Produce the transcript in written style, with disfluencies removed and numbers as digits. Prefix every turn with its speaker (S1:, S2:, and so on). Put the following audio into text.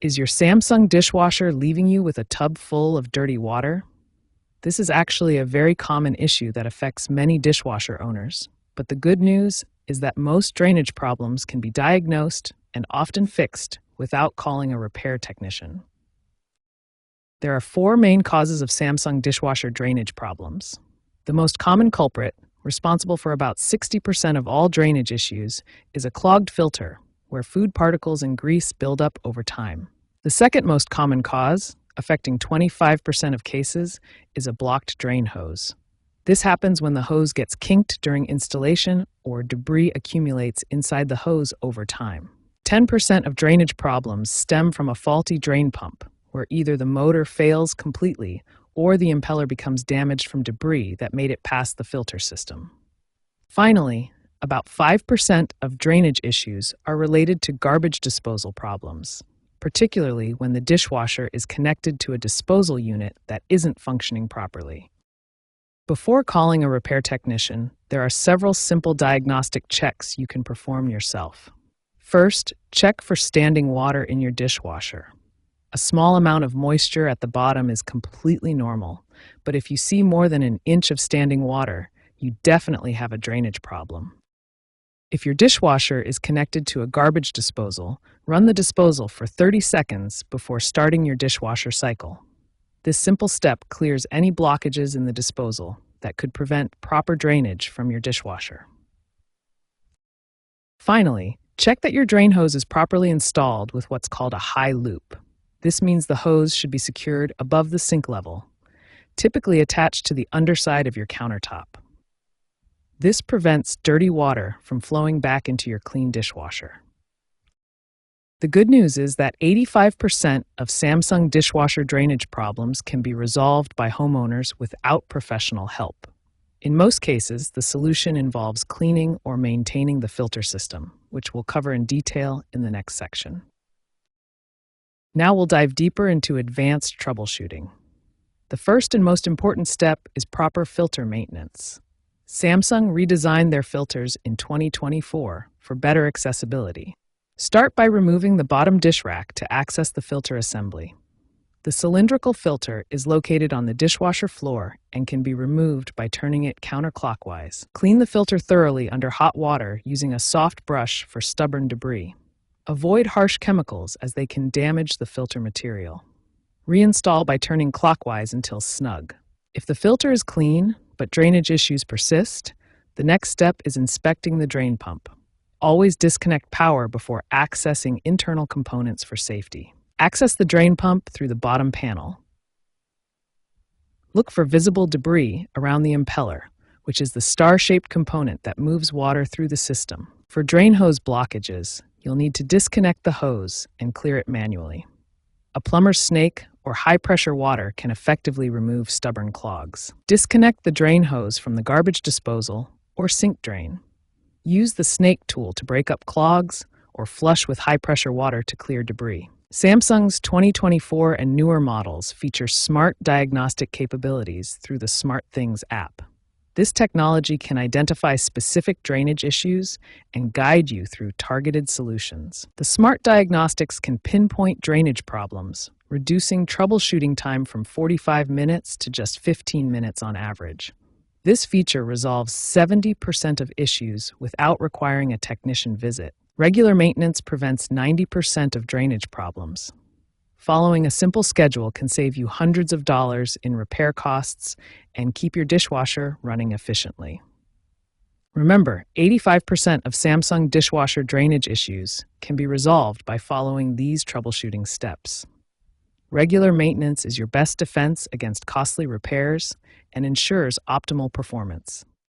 S1: Is your Samsung dishwasher leaving you with a tub full of dirty water? This is actually a very common issue that affects many dishwasher owners. But the good news is that most drainage problems can be diagnosed and often fixed without calling a repair technician. There are 4 main causes of Samsung dishwasher drainage problems. The most common culprit, responsible for about 60% of all drainage issues, is a clogged filter, where food particles and grease build up over time. The second most common cause, affecting 25% of cases, is a blocked drain hose. This happens when the hose gets kinked during installation or debris accumulates inside the hose over time. 10% of drainage problems stem from a faulty drain pump, where either the motor fails completely or the impeller becomes damaged from debris that made it past the filter system. Finally, about 5% of drainage issues are related to garbage disposal problems, particularly when the dishwasher is connected to a disposal unit that isn't functioning properly. Before calling a repair technician, there are several simple diagnostic checks you can perform yourself. First, check for standing water in your dishwasher. A small amount of moisture at the bottom is completely normal, but if you see more than an inch of standing water, you definitely have a drainage problem. If your dishwasher is connected to a garbage disposal, run the disposal for 30 seconds before starting your dishwasher cycle. This simple step clears any blockages in the disposal that could prevent proper drainage from your dishwasher. Finally, check that your drain hose is properly installed with what's called a high loop. This means the hose should be secured above the sink level, typically attached to the underside of your countertop. This prevents dirty water from flowing back into your clean dishwasher. The good news is that 85% of Samsung dishwasher drainage problems can be resolved by homeowners without professional help. In most cases, the solution involves cleaning or maintaining the filter system, which we'll cover in detail in the next section. Now we'll dive deeper into advanced troubleshooting. The first and most important step is proper filter maintenance. Samsung redesigned their filters in 2024 for better accessibility. Start by removing the bottom dish rack to access the filter assembly. The cylindrical filter is located on the dishwasher floor and can be removed by turning it counterclockwise. Clean the filter thoroughly under hot water using a soft brush for stubborn debris. Avoid harsh chemicals as they can damage the filter material. Reinstall by turning clockwise until snug. If the filter is clean, but drainage issues persist, the next step is inspecting the drain pump. Always disconnect power before accessing internal components for safety. Access the drain pump through the bottom panel. Look for visible debris around the impeller, which is the star-shaped component that moves water through the system. For drain hose blockages, you'll need to disconnect the hose and clear it manually. A plumber's snake or high-pressure water can effectively remove stubborn clogs. Disconnect the drain hose from the garbage disposal or sink drain. Use the snake tool to break up clogs or flush with high-pressure water to clear debris. Samsung's 2024 and newer models feature smart diagnostic capabilities through the SmartThings app. This technology can identify specific drainage issues and guide you through targeted solutions. The smart diagnostics can pinpoint drainage problems, reducing troubleshooting time from 45 minutes to just 15 minutes on average. This feature resolves 70% of issues without requiring a technician visit. Regular maintenance prevents 90% of drainage problems. Following a simple schedule can save you hundreds of dollars in repair costs and keep your dishwasher running efficiently. Remember, 85% of Samsung dishwasher drainage issues can be resolved by following these troubleshooting steps. Regular maintenance is your best defense against costly repairs and ensures optimal performance.